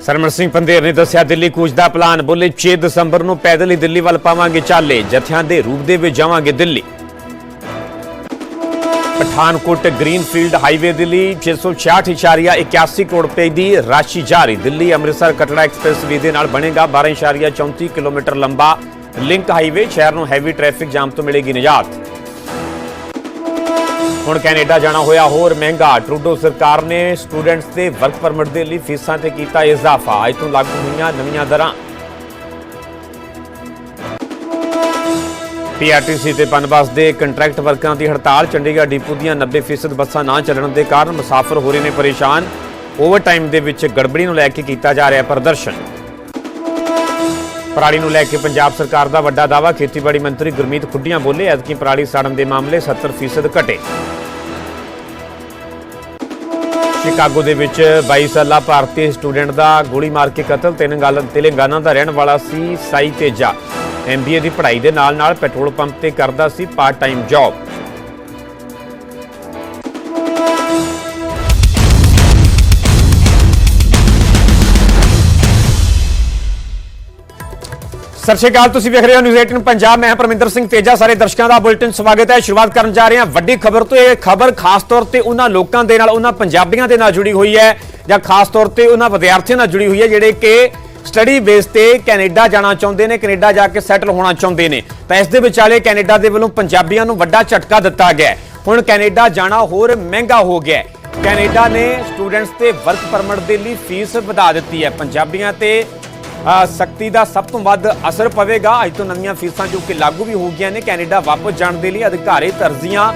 सरमन सिंह पंधेर ने दस्सिया दिल्ली कूच का प्लान। बोले 6 दसंबर को पैदल ही दिल्ली वाल पावांगे चाले, जत्थियां दे रूप दे विच जावांगे दिल्ली। पठानकोट ग्रीनफील्ड हाईवे दिल्ली 666.81 करोड़ रुपए की राशि जारी। दिल्ली अमृतसर कटड़ा एक्सप्रैसवे दे नाल बनेगा 12.34 किलोमीटर लंबा लिंक हाईवे। शहर को हैवी ट्रैफिक जाम तो मिलेगी निजात। हुण कैनेडा जाना होया होर महंगा। ट्रूडो सरकार ने स्टूडेंट्स के वर्क परमिट के लिए फीसां ते कीता इजाफा। अज तो लागू हुईयां नवीं दरां। पीआरटीसी ते पनबस के कंट्रैक्ट वर्करां की हड़ताल। चंडीगढ़ डिपो दीयां 90% बसां ना चलण के कारण मुसाफिर हो रहे हैं परेशान। ओवर टाइम के विच गड़बड़ी नूं लैके कीता जा रहा प्रदर्शन। पराली नूं लैके पंजाब सरकार का वड्डा दावा। खेतीबाड़ी मंत्री गुरमीत खुड्डियां बोले ऐतकी पराली साड़न के मामले 70% घटे। शिकागो दे विच 22 साला भारतीय स्टूडेंट का गोली मार के कतल। तेलंगाना का रहने वाला सी साई तेजा। MBA की पढ़ाई के नाल नाल पेट्रोल पंप ते करदा सी पार्ट टाइम जॉब। सत श्री अकाल, तुसीं वेख रहे हो न्यूज़ 18 पंजाब। मैं परमिंदर सिंह तेजा। सारे दर्शकों का बुलेटिन स्वागत है। शुरुआत करन जा रहे हैं वड्डी खबर तो। यह खबर खास तौर पर उन्होंने लोगों के नाल, उन्होंने पंजाबियों के नाल जुड़ी हुई है, या खास तौर पर उन्होंने विद्यार्थियों नाल जुड़ी हुई है जिहड़े कि स्टडी बेस ते कैनेडा जाना चाहते हैं, कैनेडा जाके सैटल होना चाहते हैं। तो इस दे विचाले कैनेडा के वालों पंजाबियों को वड्डा झटका दिता गया। हुण कैनेडा जाना होर महंगा हो गया। कैनेडा ने स्टूडेंट्स के वर्क परमिट के लिए फीस बढ़ा दी है। पंजाबियों ते सख्ती का सब तो वध असर पवेगा। अज तो नवीं फीसां जो कि लागू भी हो गई ने। कैनेडा वापस जाने के लिए अधिकारित अर्जियां,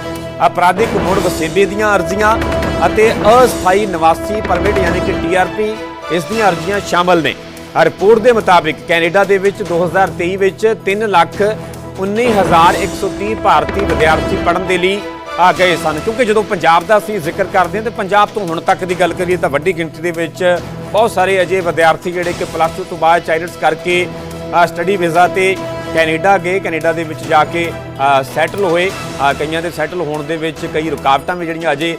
अपराधिक मुड़ वसेबे दीयां अर्जियां अते अस्थाई निवासी परमिट यानी कि TRP इस दीयां अर्जियां शामिल ने। रिपोर्ट के मुताबिक कैनेडा दे विच 2023 विच 3,19,130 भारतीय विद्यार्थी पढ़ने के लिए आ गए सन। क्योंकि जो पंजाब का असीं जिक्र करते हैं तो पंजाब तो हुण तक की गल करिए तो वड्डी गिणती दे विच बहुत सारे अजे विद्यार्थी जिहड़े कि +2 तो बाद चाइल्ड्स करके स्टडी वीज़ा ते कैनेडा गए, कैनेडा दे विच जाके सैटल होए। कईयां दे सैटल होने दे विच कई रुकावटां भी जिहड़ियां अजे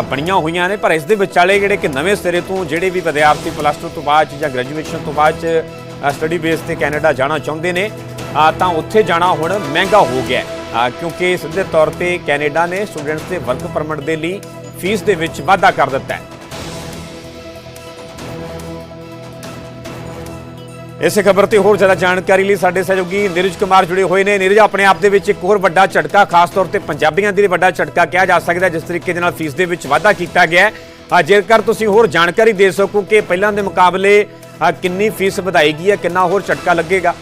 बणियां होईयां ने। पर इस दे विचाले जिहड़े कि नवें सिरे तो जिहड़े भी विद्यार्थी +2 तो बाद जां ग्रैजुएशन तो बाद स्टडी बेस ते कैनेडा जाना चाहुंदे ने तां उत्थे जाना हुण महंगा हो गया। क्योंकि सीधे तौर पर कैनेडा ने स्टूडेंट्स के वर्क परमिट के लिए फीस के विच वाधा कर दिता है। इस खबर से होर ज़्यादा जानकारी लिए साडे सहयोगी नीरज कुमार जुड़े हुए हैं। नीरज, अपने आप के एक होर वड्डा झटका खास तौर पर पंजाबियों के लिए वड्डा झटका कहा जा सकता है जिस तरीके नाल फीस के विच वाधा किया गया है। जेकर तुसीं होर जानकारी दे सको कि पहलां दे मुकाबले कितनी फीस वधाई गई है, कितना होर झटका लगेगा?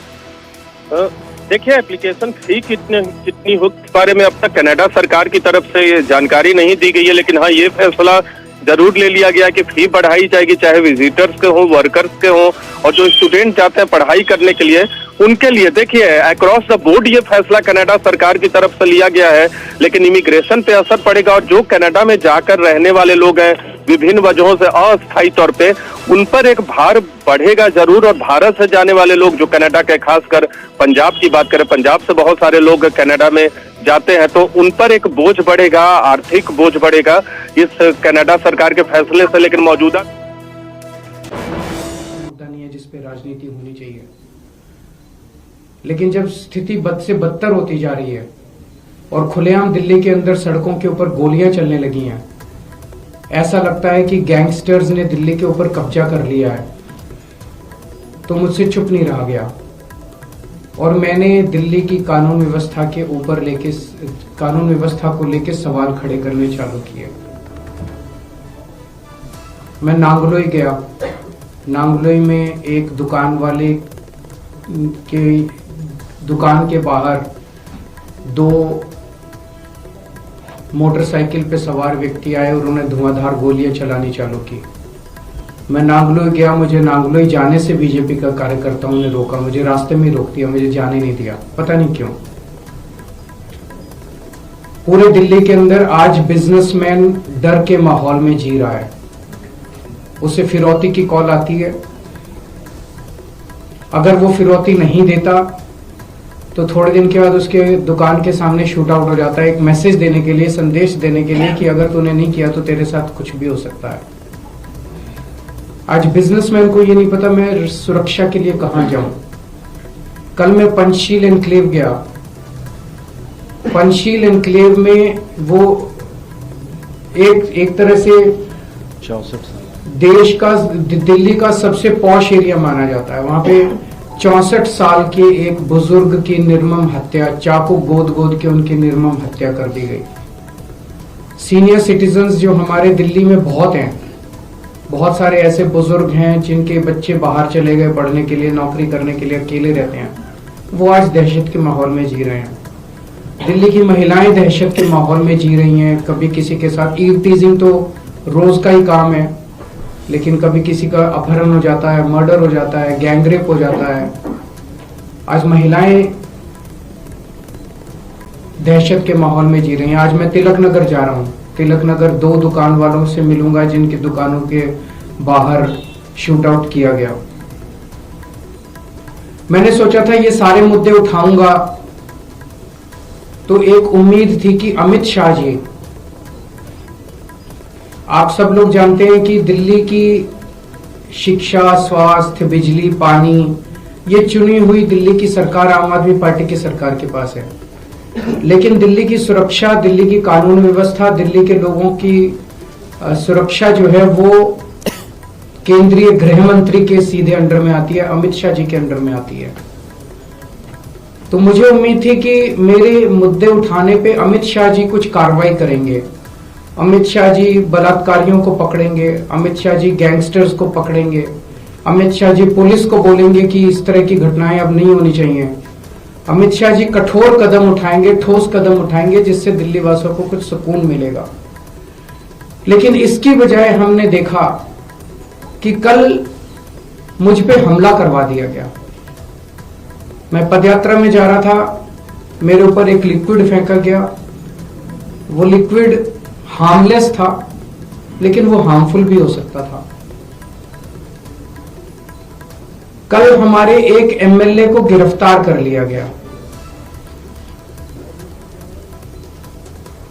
देखिए, एप्लीकेशन फी कितनी हो इस बारे में अब तक कनाडा सरकार की तरफ से ये जानकारी नहीं दी गई है। लेकिन हाँ, ये फैसला जरूर ले लिया गया कि फी बढ़ाई जाएगी, चाहे विजिटर्स के हों, वर्कर्स के हों, और जो स्टूडेंट जाते हैं पढ़ाई करने के लिए उनके लिए। देखिए, अक्रॉस द बोर्ड ये फैसला कनाडा सरकार की तरफ से लिया गया है, लेकिन इमिग्रेशन पे असर पड़ेगा। और जो कनाडा में जाकर रहने वाले लोग हैं विभिन्न वजहों से अस्थायी तौर पे, उन पर एक भार बढ़ेगा जरूर। और भारत से जाने वाले लोग जो कनाडा के, खासकर पंजाब की बात करें, पंजाब से बहुत सारे लोग कनाडा में जाते हैं, तो उन पर एक बोझ बढ़ेगा, आर्थिक बोझ बढ़ेगा इस कनाडा सरकार के फैसले से। लेकिन मौजूदा मुद्दा नहीं है जिस पे राजनीति होनी चाहिए, लेकिन जब स्थिति बद से बदतर होती जा रही है और खुलेआम दिल्ली के अंदर सड़कों के ऊपर गोलियां चलने लगी हैं, ऐसा लगता है कि गैंगस्टर्स ने दिल्ली के ऊपर कब्जा कर लिया है, तो मुझसे चुप नहीं रहा गया और मैंने दिल्ली की कानून व्यवस्था के ऊपर कानून व्यवस्था को लेके सवाल खड़े करने चालू किए। मैं नांगलोई गया। नांगलोई में एक दुकान वाले के दुकान के बाहर 2 मोटरसाइकिल पे सवार व्यक्ति आए और उन्होंने धुआंधार गोलियां चलानी चालू की। मैं नांगलोई गया, मुझे नांगलोई जाने से बीजेपी का कार्यकर्ताओं ने रोका, मुझे रास्ते में रोक दिया, मुझे जाने नहीं दिया, पता नहीं क्यों। पूरे दिल्ली के अंदर आज बिजनेसमैन डर के माहौल में जी रहा है। उसे फिरौती की कॉल आती है, अगर वो फिरौती नहीं देता तो थोड़े दिन के बाद उसके दुकान के सामने शूट आउट हो जाता है, एक मैसेज देने के लिए, संदेश देने के लिए कि अगर तूने नहीं किया तो तेरे साथ कुछ भी हो सकता है। आज बिजनेसमैन को ये नहीं पता मैं सुरक्षा के लिए कहां जाऊं। कल मैं पंचशील एनक्लेव गया। पंचशील एनक्लेव में वो एक तरह से 64 साल देश का, दिल्ली का सबसे पॉश एरिया माना जाता है। वहां पे 64 साल के एक बुजुर्ग की निर्मम हत्या, चाकू गोद के उनकी निर्मम हत्या कर दी गई। सीनियर सिटीजन्स जो हमारे दिल्ली में बहुत हैं, बहुत सारे ऐसे बुजुर्ग हैं जिनके बच्चे बाहर चले गए पढ़ने के लिए, नौकरी करने के लिए, अकेले रहते हैं, वो आज दहशत के माहौल में जी रहे हैं। दिल्ली की महिलाएं दहशत के माहौल में जी रही हैं। कभी किसी के साथ ईव टीजिंग तो रोज का ही काम है, लेकिन कभी किसी का अपहरण हो जाता है, मर्डर हो जाता है, गैंगरेप हो जाता है। आज महिलाएं दहशत के माहौल में जी रही हैं। आज मैं तिलक नगर जा रहा हूं। तिलक नगर 2 दुकान वालों से मिलूंगा जिनकी दुकानों के बाहर शूट आउट किया गया। मैंने सोचा था ये सारे मुद्दे उठाऊंगा तो एक उम्मीद थी कि अमित शाह जी, आप सब लोग जानते हैं कि दिल्ली की शिक्षा, स्वास्थ्य, बिजली, पानी, ये चुनी हुई दिल्ली की सरकार आम आदमी पार्टी की सरकार के पास है। लेकिन दिल्ली की सुरक्षा, दिल्ली की कानून व्यवस्था, दिल्ली के लोगों की सुरक्षा जो है वो केंद्रीय गृह मंत्री के सीधे अंडर में आती है, अमित शाह जी के अंडर में आती है। तो मुझे उम्मीद थी कि मेरे मुद्दे उठाने पे अमित शाह जी कुछ कार्रवाई करेंगे। अमित शाह जी बलात्कारियों को पकड़ेंगे, अमित शाह जी गैंगस्टर्स को पकड़ेंगे, अमित शाह जी पुलिस को बोलेंगे कि इस तरह की घटनाएं अब नहीं होनी चाहिए। अमित शाह जी कठोर कदम उठाएंगे, ठोस कदम उठाएंगे, जिससे दिल्ली वासियों को कुछ सुकून मिलेगा। लेकिन इसकी बजाय हमने देखा कि कल मुझ पे हमला करवा दिया गया। मैं पदयात्रा में जा रहा था, मेरे ऊपर एक लिक्विड फेंका गया। वो लिक्विड हार्मलेस था, लेकिन वो हार्मफुल भी हो सकता था। कल हमारे एक एमएलए को गिरफ्तार कर लिया गया।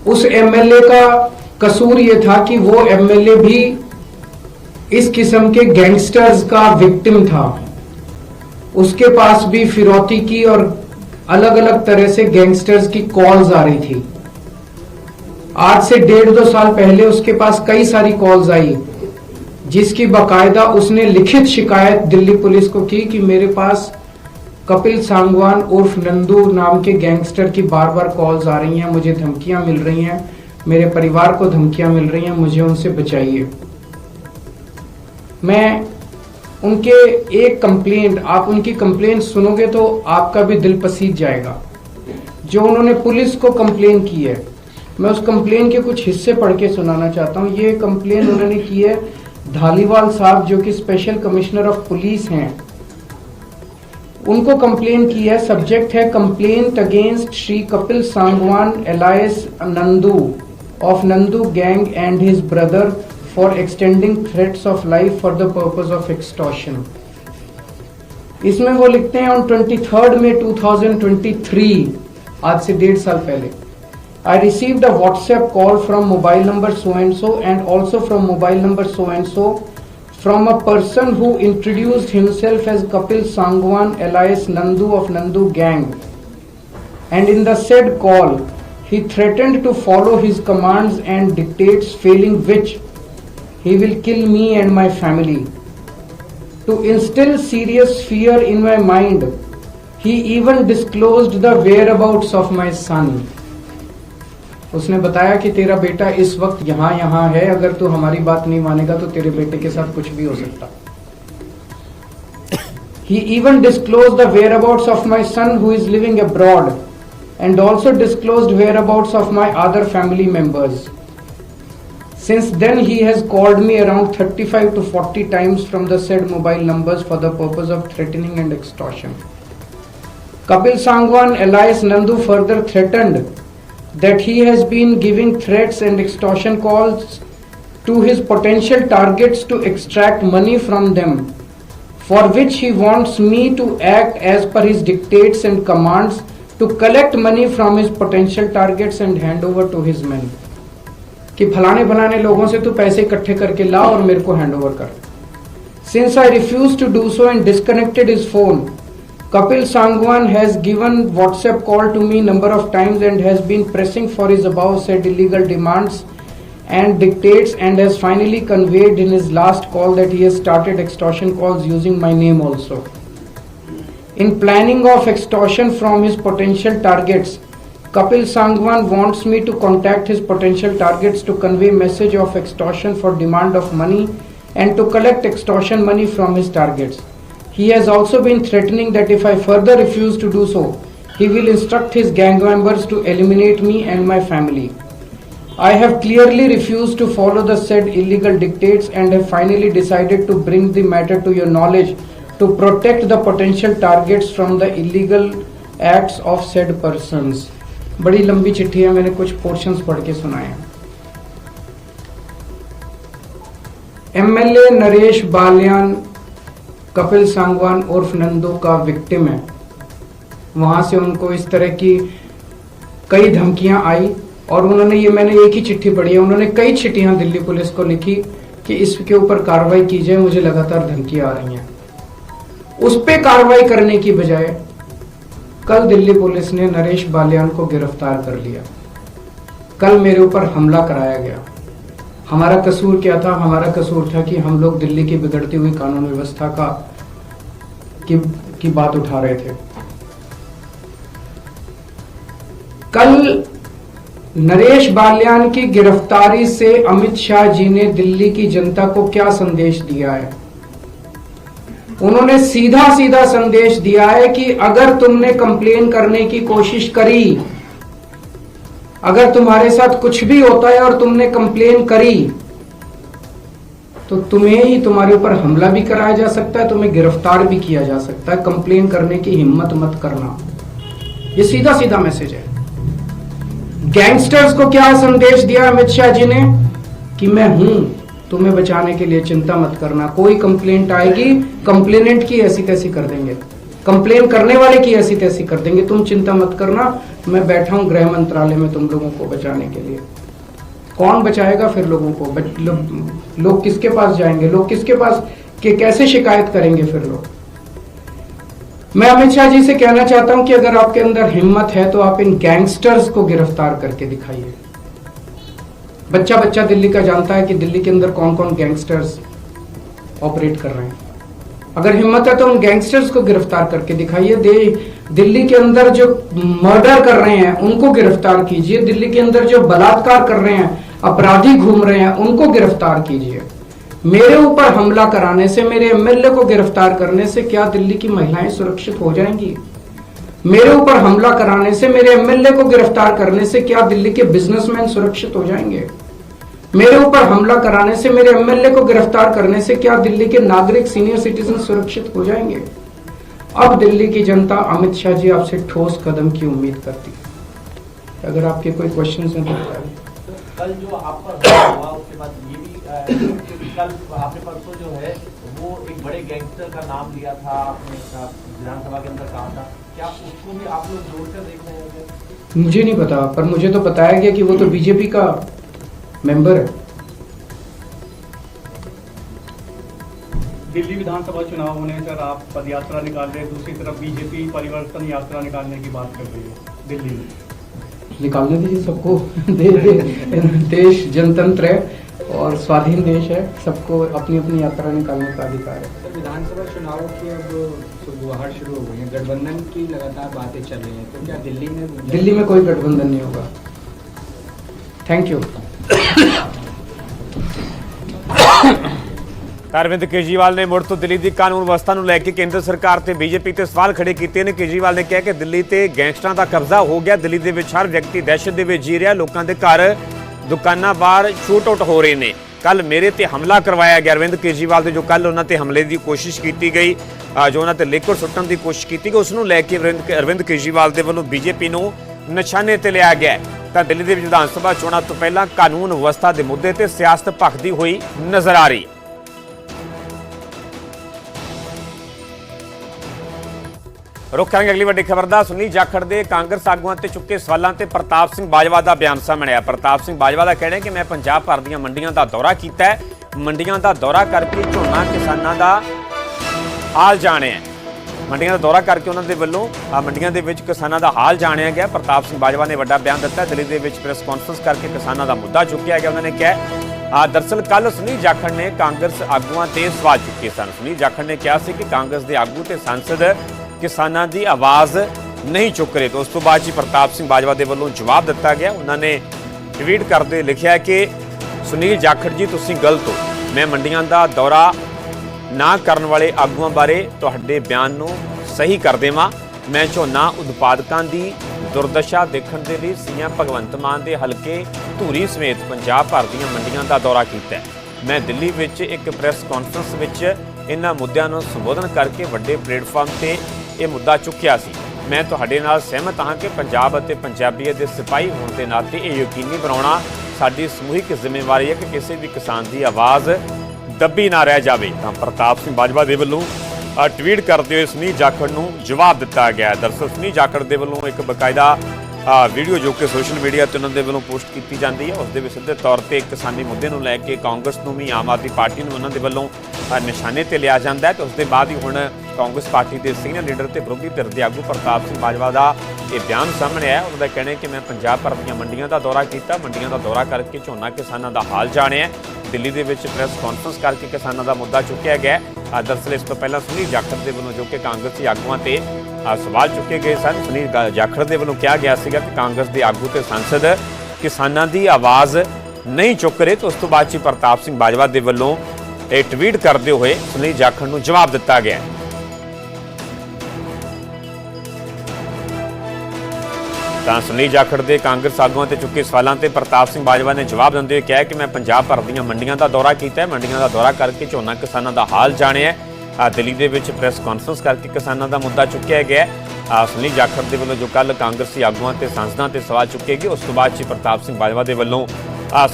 उस एमएलए का कसूर यह था कि वो एमएलए भी इस किस्म के गैंगस्टर्स का विक्टिम था। उसके पास भी फिरौती की और अलग अलग तरह से गैंगस्टर्स की कॉल्स आ रही थी। आज से 1.5-2 साल पहले उसके पास कई सारी कॉल्स आई, जिसकी बाकायदा उसने लिखित शिकायत दिल्ली पुलिस को की कि मेरे पास कपिल सांगवान उर्फ नंदू नाम के गैंगस्टर की बार बार कॉल्स आ रही हैं, मुझे धमकियां मिल रही हैं, मेरे परिवार को धमकियां मिल रही हैं, मुझे उनसे बचाइए। मैं उनके एक कंप्लेंट, आप उनकी कंप्लेंट सुनोगे तो आपका भी दिल पसीज जाएगा। जो उन्होंने पुलिस को कंप्लेन की है, मैं उस कंप्लेन के कुछ हिस्से पढ़ के सुनाना चाहता हूँ। ये कंप्लेन उन्होंने की है धालीवाल साहब, जो कि स्पेशल कमिश्नर ऑफ पुलिस हैं, उनको कंप्लेन की है। सब्जेक्ट है complaint against Shri Kapil Sangwan alias Nandu of Nandu gang and his brother for extending threats of life for the purpose of extortion. इसमें वो लिखते हैं ऑन 23 May 2023, आज से 1.5 साल पहले, I received a WhatsApp call from mobile number so and so and also from mobile number so and so from a person who introduced himself as Kapil Sangwan alias Nandu of Nandu gang, and in the said call he threatened to follow his commands and dictates, failing which he will kill me and my family. To instill serious fear in my mind, he even disclosed the whereabouts of my son. उसने बताया कि तेरा बेटा इस वक्त यहाँ है, अगर तू हमारी बात नहीं मानेगा तो तेरे बेटे के साथ कुछ भी हो सकता। He even disclosed the whereabouts of my son who is living abroad and also disclosed whereabouts of my other family members. Since then he has called me around 35 to 40 times from the said mobile numbers for the purpose of threatening and extortion. Kapil Sangwan alias Nandu further threatened that he has been giving threats and extortion calls to his potential targets to extract money from them, for which he wants me to act as per his dictates and commands to collect money from his potential targets and hand over to his men. कि फलाने फलाने लोगों से तू पैसे इकट्ठे करके ला और मेरे को हैंड ओवर कर। Since I refused to do so and disconnected his phone, Kapil Sangwan has given WhatsApp call to me number of times and has been pressing for his above said illegal demands and dictates, and has finally conveyed in his last call that he has started extortion calls using my name also. In planning of extortion from his potential targets, Kapil Sangwan wants me to contact his potential targets to convey message of extortion for demand of money and to collect extortion money from his targets. He has also been threatening that if I further refuse to do so, he will instruct his gang members to eliminate me and my family. I have clearly refused to follow the said illegal dictates and have finally decided to bring the matter to your knowledge to protect the potential targets from the illegal acts of said persons. बड़ी लंबी चिट्ठी है, मैंने कुछ portions पढ़ के सुनाए हैं। एमएलए नरेश बालियान कपिल सांगवान उर्फ नंदू का विक्टिम है। वहां से उनको इस तरह की कई धमकियां आई और उन्होंने, ये मैंने एक ही चिट्ठी पढ़ी है, उन्होंने कई चिट्ठियां दिल्ली पुलिस को लिखी कि इसके ऊपर कार्रवाई की जाए, मुझे लगातार धमकियां आ रही हैं। उस पे कार्रवाई करने की बजाय कल दिल्ली पुलिस ने नरेश बालियान को गिरफ्तार कर लिया। कल मेरे ऊपर हमला कराया गया। हमारा कसूर क्या था? हमारा कसूर था कि हम लोग दिल्ली की बिगड़ती हुई कानून व्यवस्था की बात उठा रहे थे। कल नरेश बालियान की गिरफ्तारी से अमित शाह जी ने दिल्ली की जनता को क्या संदेश दिया है? उन्होंने सीधा सीधा संदेश दिया है कि अगर तुमने कंप्लेन करने की कोशिश करी, अगर तुम्हारे साथ कुछ भी होता है और तुमने कंप्लेन करी, तो तुम्हें ही, तुम्हारे ऊपर हमला भी कराया जा सकता है, तुम्हें गिरफ्तार भी किया जा सकता है। कंप्लेन करने की हिम्मत मत करना। ये सीधा सीधा मैसेज है। गैंगस्टर्स को क्या संदेश दिया अमित शाह जी ने? कि मैं हूं तुम्हें बचाने के लिए, चिंता मत करना। कोई कंप्लेंट आएगी, कंप्लेनेंट की ऐसी तैसी कर देंगे, कंप्लेन करने वाले की ऐसी तैसी कर देंगे, तुम चिंता मत करना, मैं बैठा हूं गृह मंत्रालय में तुम लोगों को बचाने के लिए। कौन बचाएगा फिर लोगों को? लोग किसके पास जाएंगे? लोग किसके पास कैसे शिकायत करेंगे फिर लोग? मैं अमित शाह जी से कहना चाहता हूं कि अगर आपके अंदर हिम्मत है तो आप इन गैंगस्टर्स को गिरफ्तार करके दिखाइए। बच्चा बच्चा दिल्ली का जानता है कि दिल्ली के अंदर कौन कौन गैंगस्टर्स ऑपरेट कर रहे हैं। अगर हिम्मत है तो उन गैंगस्टर्स को गिरफ्तार करके दिखाइए। दिल्ली के अंदर जो मर्डर कर रहे हैं उनको गिरफ्तार कीजिए। दिल्ली के अंदर जो बलात्कार कर रहे हैं, अपराधी घूम रहे हैं, उनको गिरफ्तार कीजिए। मेरे ऊपर हमला कराने से, मेरे एमएलए को गिरफ्तार करने से क्या दिल्ली की महिलाएं सुरक्षित हो जाएंगी? मेरे ऊपर हमला कराने से, मेरे एमएलए को गिरफ्तार करने से क्या दिल्ली के बिजनेसमैन सुरक्षित हो जाएंगे? मेरे ऊपर हमला कराने से, मेरे एमएलए को गिरफ्तार करने से क्या दिल्ली के नागरिक, सीनियर सिटीजन सुरक्षित हो जाएंगे? अब दिल्ली की जनता अमित शाह जी आपसे ठोस कदम की उम्मीद करती है। अगर आपके कोई क्वेश्चन हैं तो बताइए। कल जो आप पर हुआ उसके बाद ये भी कल आपने परसों जो है वो एक बड़े गैंगस्टर का नाम लिया था, आपने विधानसभा के अंदर कहा था, क्या उसको भी आप लोग जोड़कर देख रहे हैं? मुझे नहीं पता, पर मुझे तो बताया गया कि वो तो बीजेपी का मेंबर है। दिल्ली विधानसभा चुनाव होने पर आप पदयात्रा निकाल रहे हैं, दूसरी तरफ बीजेपी परिवर्तन यात्रा निकालने की बात कर रही है दिल्ली में। निकालने दीजिए सबको। देश जनतंत्र है और स्वाधीन देश है, सबको अपनी अपनी यात्रा निकालने का अधिकार है। सर, विधानसभा चुनाव की अब सुगबुगाहट शुरू हो गई है, गठबंधन की लगातार बातें चल रही हैं, तो क्या दिल्ली में कोई गठबंधन नहीं होगा। Thank you. ਅਰਵਿੰਦ ਕੇਜਰੀਵਾਲ ਨੇ ਮੁੜ ਤੋਂ ਦਿੱਲੀ ਦੀ ਕਾਨੂੰਨ ਵਿਵਸਥਾ ਨੂੰ ਲੈ ਕੇ ਕੇਂਦਰ ਸਰਕਾਰ ਤੇ ਬੀਜੇਪੀ ਤੇ ਸਵਾਲ ਖੜੇ ਕੀਤੇ ਨੇ। ਕੇਜਰੀਵਾਲ ਨੇ ਕਿਹਾ ਕਿ ਦਿੱਲੀ ਤੇ ਗੈਂਗਸਟਰਾਂ ਦਾ ਕਬਜ਼ਾ ਹੋ ਗਿਆ, ਦਿੱਲੀ ਦੇ ਵਿੱਚ ਹਰ ਵਿਅਕਤੀ ਦਹਿਸ਼ਤ ਦੇ ਵਿੱਚ ਜੀ ਰਿਹਾ, ਲੋਕਾਂ ਦੇ ਘਰ, ਦੁਕਾਨਾਂ ਬਾਹਰ ਸ਼ੂਟ ਆਊਟ ਹੋ ਰਹੇ ਨੇ। ਕੱਲ ਮੇਰੇ ਤੇ ਹਮਲਾ ਕਰਵਾਇਆ ਗਿਆ। ਅਰਵਿੰਦ ਕੇਜਰੀਵਾਲ ਦੇ ਜੋ ਕੱਲ ਉਹਨਾਂ ਤੇ ਹਮਲੇ ਦੀ ਕੋਸ਼ਿਸ਼ ਕੀਤੀ ਗਈ, ਜੋ ਉਹਨਾਂ ਤੇ ਲਿਕਵਿਡ ਸੁੱਟਣ ਦੀ ਕੋਸ਼ਿਸ਼ ਕੀਤੀ ਗਈ, ਉਸ ਨੂੰ ਲੈ ਕੇ ਅਰਵਿੰਦ ਕੇਜਰੀਵਾਲ ਦੇ ਵੱਲੋਂ ਬੀਜੇਪੀ ਨੂੰ ਨਿਸ਼ਾਨੇ ਤੇ ਲਿਆ ਗਿਆ। ਤਾਂ ਦਿੱਲੀ ਦੇ ਵਿਧਾਨ ਸਭਾ ਚੋਣਾਂ ਤੋਂ ਪਹਿਲਾਂ ਕਾਨੂੰਨ ਵਿਵਸਥਾ ਦੇ ਮੁੱਦੇ ਤੇ ਸਿਆਸਤ ਭਖਦੀ ਹੋਈ ਨਜ਼ਰ ਆ ਰਹੀ। रुख करेंगे अगली वड्डी खबर दा। सुनील जाखड़ दे कांग्रेस आगुआं ते चुके सवालों ते प्रताप सिंह बाजवा का बयान सामने आया। प्रताप सिंह बाजवा का कहना है कि मैं पंजाब भर दी मंडियां का दौरा किया है, ਮੰਡੀਆਂ ਦਾ ਦੌਰਾ ਕਰਕੇ ਝੋਨਾ ਕਿਸਾਨਾਂ ਦਾ ਹਾਲ ਜਾਣਿਆ। ਮੰਡੀਆਂ ਦਾ ਦੌਰਾ ਕਰਕੇ ਉਹਨਾਂ ਦੇ ਵੱਲੋਂ ਮੰਡੀਆਂ ਦੇ ਵਿੱਚ ਕਿਸਾਨਾਂ ਦਾ ਹਾਲ ਜਾਣਿਆ ਗਿਆ। ਪ੍ਰਤਾਪ ਸਿੰਘ ਬਾਜਵਾ ਨੇ ਵੱਡਾ ਬਿਆਨ ਦਿੱਤਾ। ਦਿੱਲੀ ਦੇ ਵਿੱਚ ਪ੍ਰੈਸ ਕਾਨਫਰੰਸ ਕਰਕੇ ਕਿਸਾਨਾਂ ਦਾ ਮੁੱਦਾ ਚੁੱਕਿਆ ਗਿਆ। ਉਹਨਾਂ ਨੇ ਕਿਹਾ ਦਰਅਸਲ ਕੱਲ ਸੁਨੀਲ ਜਾਖੜ ਨੇ ਕਾਂਗਰਸ ਆਗੂਆਂ ਤੇ ਸਵਾਲ ਚੁੱਕੇ ਸਨ। ਸੁਨੀਲ ਜਾਖੜ ਨੇ ਕਿਹਾ ਸੀ ਕਿ ਕਾਂਗਰਸ ਦੇ ਆਗੂ ਤੇ ਸੰਸਦ ਕਿਸਾਨਾਂ ਦੀ ਆਵਾਜ਼ ਨਹੀਂ ਚੁੱਕ ਰਹੇ। ਉਸ ਤੋਂ ਬਾਅਦ ਹੀ ਪ੍ਰਤਾਪ ਸਿੰਘ ਬਾਜਵਾ ਦੇ ਵੱਲੋਂ ਜਵਾਬ ਦਿੱਤਾ ਗਿਆ। ਉਹਨਾਂ ਨੇ ਟਵੀਟ ਕਰਦੇ ਲਿਖਿਆ ਕਿ ਸੁਨੀਲ ਜਾਖੜ ਜੀ ਤੁਸੀਂ ਗਲਤ ਹੋ। ਮੈਂ ਮੰਡੀਆਂ ਦਾ ਦੌਰਾ ਨਾ ਕਰਨ ਵਾਲੇ ਆਗੂਆਂ ਬਾਰੇ ਤੁਹਾਡੇ ਬਿਆਨ ਨੂੰ ਸਹੀ ਕਰ ਦੇਵਾਂ। ਮੈਂ ਝੋਨਾ ਉਤਪਾਦਕਾਂ ਦੀ ਦੁਰਦਸ਼ਾ ਦੇਖਣ ਦੇ ਲਈ ਸੀਐਮ ਭਗਵੰਤ ਮਾਨ ਦੇ ਹਲਕੇ ਧੂਰੀ ਸਮੇਤ ਪੰਜਾਬ ਭਰ ਦੀਆਂ ਮੰਡੀਆਂ ਦਾ ਦੌਰਾ ਕੀਤਾ। ਮੈਂ ਦਿੱਲੀ ਵਿੱਚ ਇੱਕ ਪ੍ਰੈਸ ਕਾਨਫਰੰਸ ਵਿੱਚ ਇਹਨਾਂ ਮੁੱਦਿਆਂ ਨੂੰ ਸੰਬੋਧਨ ਕਰਕੇ ਵੱਡੇ ਪਲੇਟਫਾਰਮ ਤੇ ਇਹ ਮੁੱਦਾ ਚੁੱਕਿਆ ਸੀ। ਮੈਂ ਤੁਹਾਡੇ ਨਾਲ ਸਹਿਮਤ ਹਾਂ ਕਿ ਪੰਜਾਬ ਅਤੇ ਪੰਜਾਬੀਅਤ ਦੇ ਸਿਪਾਹੀ ਹੋਣ ਦੇ ਨਾਤੇ ਇਹ ਯਕੀਨੀ ਬਣਾਉਣਾ ਸਾਡੀ ਸਮੂਹਿਕ ਜ਼ਿੰਮੇਵਾਰੀ ਹੈ ਕਿ ਕਿਸੇ ਵੀ ਕਿਸਾਨ ਦੀ ਆਵਾਜ਼ ਦੱਬੀ ਨਾ ਰਹਿ ਜਾਵੇ। ਤਾਂ ਪ੍ਰਤਾਪ ਸਿੰਘ ਬਾਜਵਾ ਦੇ ਵੱਲੋਂ ਟਵੀਟ ਕਰਦੇ ਹੋਏ ਸੁਨੀਲ ਜਾਖੜ ਨੂੰ ਜਵਾਬ ਦਿੱਤਾ ਗਿਆ। ਦਰਅਸਲ ਸੁਨੀਲ ਜਾਖੜ ਦੇ ਵੱਲੋਂ ਇੱਕ ਬਕਾਇਦਾ ਵੀਡੀਓ ਜੋ ਕਿ ਸੋਸ਼ਲ ਮੀਡੀਆ ਤੇ ਉਹਨਾਂ ਦੇ ਵੱਲੋਂ ਪੋਸਟ ਕੀਤੀ ਜਾਂਦੀ ਹੈ, ਉਸ ਦੇ ਵਿੱਚ ਸਿੱਧੇ ਤੌਰ ਤੇ ਕਿਸਾਨੀ ਮੁੱਦੇ ਨੂੰ ਲੈ ਕੇ ਕਾਂਗਰਸ ਨੂੰ ਵੀ ਆਮ ਆਦਮੀ ਪਾਰਟੀ ਨੂੰ ਉਹਨਾਂ ਦੇ ਵੱਲੋਂ ਨਿਸ਼ਾਨੇ ਤੇ ਲਿਆ ਜਾਂਦਾ ਹੈ। ਤੇ ਉਸ ਦੇ ਬਾਅਦ ਹੀ ਹੁਣ ਕਾਂਗਰਸ ਪਾਰਟੀ ਦੇ ਸੀਨੀਅਰ ਲੀਡਰ ਤੇ ਵਿਰੋਧੀ ਧਿਰ ਦੇ ਆਗੂ ਪ੍ਰਤਾਪ ਸਿੰਘ ਬਾਜਵਾ ਦਾ ਇਹ ਬਿਆਨ ਸਾਹਮਣੇ ਆਇਆ। ਉਹਨਾਂ ਦਾ ਕਹਿਣਾ ਹੈ ਕਿ ਮੈਂ ਪੰਜਾਬ ਭਰ ਦੀਆਂ ਮੰਡੀਆਂ ਦਾ ਦੌਰਾ ਕੀਤਾ, ਮੰਡੀਆਂ ਦਾ ਦੌਰਾ ਕਰਕੇ ਝੋਨਾ ਕਿਸਾਨਾਂ ਦਾ ਹਾਲ ਜਾਣਿਆ। ਦਿੱਲੀ ਦੇ ਵਿੱਚ ਪ੍ਰੈਸ ਕਾਨਫਰੰਸ ਕਰਕੇ ਕਿਸਾਨਾਂ ਦਾ ਮੁੱਦਾ ਚੁੱਕਿਆ ਗਿਆ। ਦਰਅਸਲ ਇਸ ਤੋਂ ਪਹਿਲਾਂ ਸੁਨੀਲ ਜਾਖੜ ਦੇ ਵੱਲੋਂ ਜੋ ਕਿ ਕਾਂਗਰਸੀ ਆਗੂਆਂ ਤੇ ਸਵਾਲ ਚੁੱਕੇ ਗਏ ਸਨ। ਸੁਨੀਲ ਜਾਖੜ ਦੇ ਵੱਲੋਂ ਕਿਹਾ ਗਿਆ ਸੀਗਾ ਕਿ ਕਾਂਗਰਸ ਦੇ ਆਗੂ ਤੇ ਸੰਸਦ ਕਿਸਾਨਾਂ ਦੀ ਆਵਾਜ਼ ਨਹੀਂ ਚੁੱਕ ਰਹੇ। ਤੇ ਉਸ ਤੋਂ ਬਾਅਦ ਹੀ ਪ੍ਰਤਾਪ ਸਿੰਘ ਬਾਜਵਾ ਦੇ ਵੱਲੋਂ ਇਹ ਟਵੀਟ ਕਰਦੇ ਹੋਏ ਸੁਨੀਲ ਜਾਖੜ ਨੂੰ ਜਵਾਬ ਦਿੱਤਾ ਗਿਆ। ਤਾਂ ਸੁਨੀਲ ਜਾਖੜ ਦੇ ਕਾਂਗਰਸ ਆਗੂਆਂ ਤੇ ਚੁੱਕੇ ਸਵਾਲਾਂ ਤੇ ਪ੍ਰਤਾਪ ਸਿੰਘ ਬਾਜਵਾ ਨੇ ਜਵਾਬ ਦਿੰਦੇ ਹੋਏ ਕਿਹਾ ਕਿ ਮੈਂ ਪੰਜਾਬ ਭਰ ਦੀਆਂ ਮੰਡੀਆਂ ਦਾ ਦੌਰਾ ਕੀਤਾ ਹੈ, ਮੰਡੀਆਂ ਦਾ ਦੌਰਾ ਕਰਕੇ ਝੋਨਾ ਕਿਸਾਨਾਂ ਦਾ ਹਾਲ ਜਾਣਿਆ। ਦਿੱਲੀ ਦੇ ਵਿੱਚ ਪ੍ਰੈਸ ਕਾਨਫਰੰਸ ਕਰਕੇ ਕਿਸਾਨਾਂ ਦਾ ਮੁੱਦਾ ਚੁੱਕਿਆ ਗਿਆ। ਸੁਨੀਲ ਜਾਖੜ ਦੇ ਵੱਲੋਂ ਜੋ ਕੱਲ ਕਾਂਗਰਸੀ ਆਗੂਆਂ ਤੇ ਸੰਸਦਾਂ ਤੇ ਸਵਾਲ ਚੁੱਕੇ ਗਏ, ਉਸ ਤੋਂ ਬਾਅਦ ਹੀ ਪ੍ਰਤਾਪ ਸਿੰਘ ਬਾਜਵਾ ਦੇ ਵੱਲੋਂ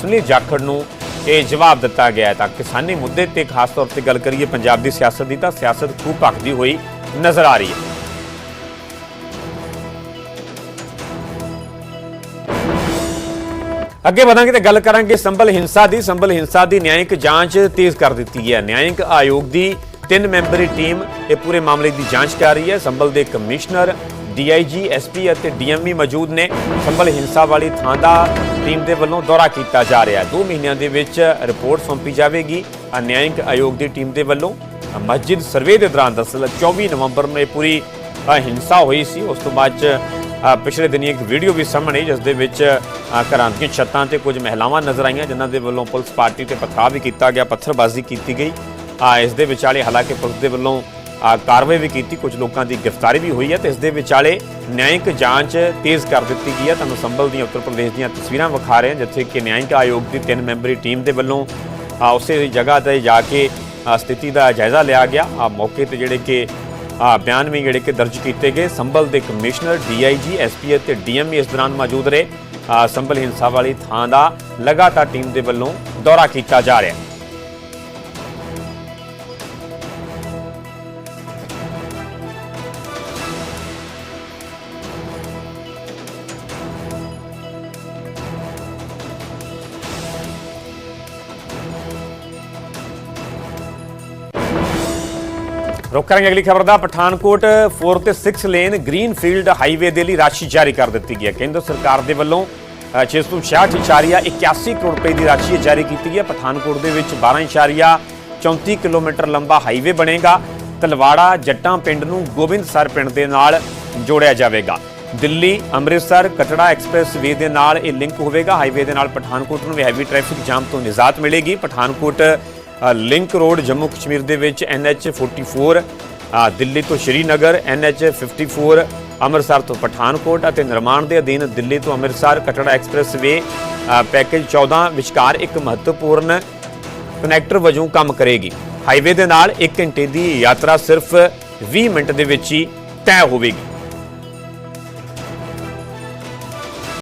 ਸੁਨੀਲ ਜਾਖੜ ਨੂੰ ਇਹ ਜਵਾਬ ਦਿੱਤਾ ਗਿਆ। ਤਾਂ ਕਿਸਾਨੀ ਮੁੱਦੇ ਤੇ ਖਾਸ ਤੌਰ ਤੇ ਗੱਲ ਕਰੀਏ ਪੰਜਾਬ ਦੀ ਸਿਆਸਤ ਦੀ, ਤਾਂ ਸਿਆਸਤ ਖੂਬ ਭਖਦੀ ਹੋਈ ਨਜ਼ਰ ਆ ਰਹੀ ਹੈ। ਅੱਗੇ ਵਧਾਂਗੇ ਤੇ ਗੱਲ ਕਰਾਂਗੇ ਸੰਭਲ ਹਿੰਸਾ ਦੀ ਨਿਆਇਕ ਜਾਂਚ ਤੇਜ਼ ਕਰ ਦਿੱਤੀ ਹੈ। ਨਿਆਇਕ ਆਯੋਗ ਦੀ 3 ਮੈਂਬਰੀ ਟੀਮ ਇਹ ਪੂਰੇ ਮਾਮਲੇ ਦੀ ਜਾਂਚ ਕਰ ਰਹੀ ਹੈ। ਸੰਭਲ ਦੇ ਕਮਿਸ਼ਨਰ, DIG, SP ਅਤੇ DME ਮੌਜੂਦ ਨੇ। ਸੰਭਲ ਹਿੰਸਾ ਵਾਲੀ ਥਾਂ ਦਾ ਟੀਮ ਦੇ ਵੱਲੋਂ ਦੌਰਾ ਕੀਤਾ ਜਾ ਰਿਹਾ ਹੈ। 2 ਮਹੀਨਿਆਂ ਦੇ ਵਿੱਚ ਰਿਪੋਰਟ ਸੌਂਪੀ ਜਾਵੇਗੀ। ਨਿਆਇਕ ਆਯੋਗ ਦੀ ਟੀਮ ਦੇ ਵੱਲੋਂ ਮਸਜਿਦ ਸਰਵੇ ਦੇ ਦੌਰਾਨ ਦਰਅਸਲ 24 ਨਵੰਬਰ ਨੂੰ ਇਹ ਪੂਰੀ ਹਿੰਸਾ ਹੋਈ ਸੀ। ਉਸ ਤੋਂ ਬਾਅਦ ਪਿਛਲੇ ਦਿਨੀ ਇੱਕ ਵੀਡੀਓ ਵੀ ਸਾਹਮਣੇ ਜਿਸ ਦੇ ਵਿੱਚ ਘਰਾਂ ਦੀਆਂ ਛੱਤਾਂ ਤੇ ਕੁਝ ਮਹਿਲਾਵਾਂ ਨਜ਼ਰ ਆਈਆਂ, ਜਿਨ੍ਹਾਂ ਦੇ ਵੱਲੋਂ ਪੁਲਿਸ ਪਾਰਟੀ ਤੇ ਪਥਰਾਅ ਵੀ ਕੀਤਾ ਗਿਆ, ਪੱਥਰਬਾਜ਼ੀ ਕੀਤੀ ਗਈ। ਇਸ ਦੇ ਵਿਚਾਲੇ ਹਾਲਾਂਕਿ ਪੁਲਿਸ ਦੇ ਵੱਲੋਂ ਕਾਰਵਾਈ ਵੀ ਕੀਤੀ, ਕੁਝ ਲੋਕਾਂ ਦੀ ਗ੍ਰਿਫਤਾਰੀ ਵੀ ਹੋਈ ਹੈ। ਤੇ ਇਸ ਦੇ ਵਿਚਾਲੇ ਨਿਆਇਕ ਜਾਂਚ ਤੇਜ਼ ਕਰ ਦਿੱਤੀ ਗਈ ਹੈ। ਤੁਹਾਨੂੰ ਸੰਭਲ ਦੀਆਂ ਉੱਤਰ ਪ੍ਰਦੇਸ਼ ਦੀਆਂ ਤਸਵੀਰਾਂ ਵਿਖਾ ਰਹੇ ਹਾਂ, ਜਿੱਥੇ ਕਿ ਨਿਆਇਕ ਆਯੋਗ ਦੀ 3 ਮੈਂਬਰੀ ਟੀਮ ਦੇ ਵੱਲੋਂ ਉਸੇ ਜਗ੍ਹਾ ਤੇ ਜਾ ਕੇ ਸਥਿਤੀ ਦਾ ਜਾਇਜ਼ਾ ਲਿਆ ਗਿਆ। ਮੌਕੇ ਤੇ ਜਿਹੜੇ ਕਿ ਬਿਆਨ ਵੀ ਜਿਹੜੇ ਕਿ ਦਰਜ ਕੀਤੇ ਗਏ। ਸੰਭਲ ਦੇ ਕਮਿਸ਼ਨਰ, DIG, SP ਅਤੇ DME ਇਸ ਦੌਰਾਨ ਮੌਜੂਦ ਰਹੇ। ਸੰਭਲ ਹਿੰਸਾ ਵਾਲੀ ਥਾਂ ਦਾ ਲਗਾਤਾਰ ਟੀਮ ਦੇ ਵੱਲੋਂ ਦੌਰਾ ਕੀਤਾ ਜਾ ਰਿਹਾ ਹੈ। रुख करेंगे अगली खबर का। पठानकोट 4 ਤੇ 6 ਲੇਨ ਗ੍ਰੀਨਫੀਲਡ ਹਾਈਵੇ ਦੇ ਲਈ ਰਾਸ਼ੀ ਜਾਰੀ ਕਰ ਦਿੱਤੀ ਗਈ ਹੈ। ਕੇਂਦਰ ਸਰਕਾਰ ਦੇ ਵੱਲੋਂ 666.81 ਕਰੋੜ ਰੁਪਏ ਦੀ ਰਾਸ਼ੀ ਜਾਰੀ ਕੀਤੀ ਗਈ ਹੈ। ਪਠਾਨਕੋਟ ਦੇ ਵਿੱਚ 12.34 ਕਿਲੋਮੀਟਰ ਲੰਬਾ ਹਾਈਵੇ ਬਣੇਗਾ। ਤਲਵਾੜਾ ਜੱਟਾਂ ਪਿੰਡ ਨੂੰ ਗੋਬਿੰਦਸਰ ਪਿੰਡ ਦੇ ਨਾਲ ਜੋੜਿਆ ਜਾਵੇਗਾ। ਦਿੱਲੀ ਅੰਮ੍ਰਿਤਸਰ ਕਟੜਾ ਐਕਸਪ੍ਰੈਸ ਵੇ ਦੇ ਨਾਲ ਇਹ ਲਿੰਕ ਹੋਵੇਗਾ। ਹਾਈਵੇ ਦੇ ਨਾਲ ਪਠਾਨਕੋਟ ਨੂੰ ਹੈਵੀ ਟ੍ਰੈਫਿਕ ਜਾਮ ਤੋਂ ਨਿਜਾਤ ਮਿਲੇਗੀ। ਪਠਾਨਕੋਟ ਲਿੰਕ ਰੋਡ ਜੰਮੂ ਕਸ਼ਮੀਰ ਦੇ ਵਿੱਚ NH44, ਦਿੱਲੀ ਤੋਂ ਸ਼੍ਰੀਨਗਰ NH54, ਅੰਮ੍ਰਿਤਸਰ ਤੋਂ ਪਠਾਨਕੋਟ ਅਤੇ ਨਿਰਮਾਣ ਦੇ ਅਧੀਨ ਦਿੱਲੀ ਤੋਂ ਅੰਮ੍ਰਿਤਸਰ ਕਟੜਾ ਐਕਸਪ੍ਰੈਸ ਵੇ ਪੈਕੇਜ 14 ਵਿਚਕਾਰ ਇੱਕ ਮਹੱਤਵਪੂਰਨ ਕਨੈਕਟਰ ਵਜੋਂ ਕੰਮ ਕਰੇਗੀ। ਹਾਈਵੇ ਦੇ ਨਾਲ 1 ਘੰਟੇ ਦੀ ਯਾਤਰਾ ਸਿਰਫ 20 ਮਿੰਟ ਦੇ ਵਿੱਚ ਹੀ ਤੈਅ ਹੋਵੇਗੀ।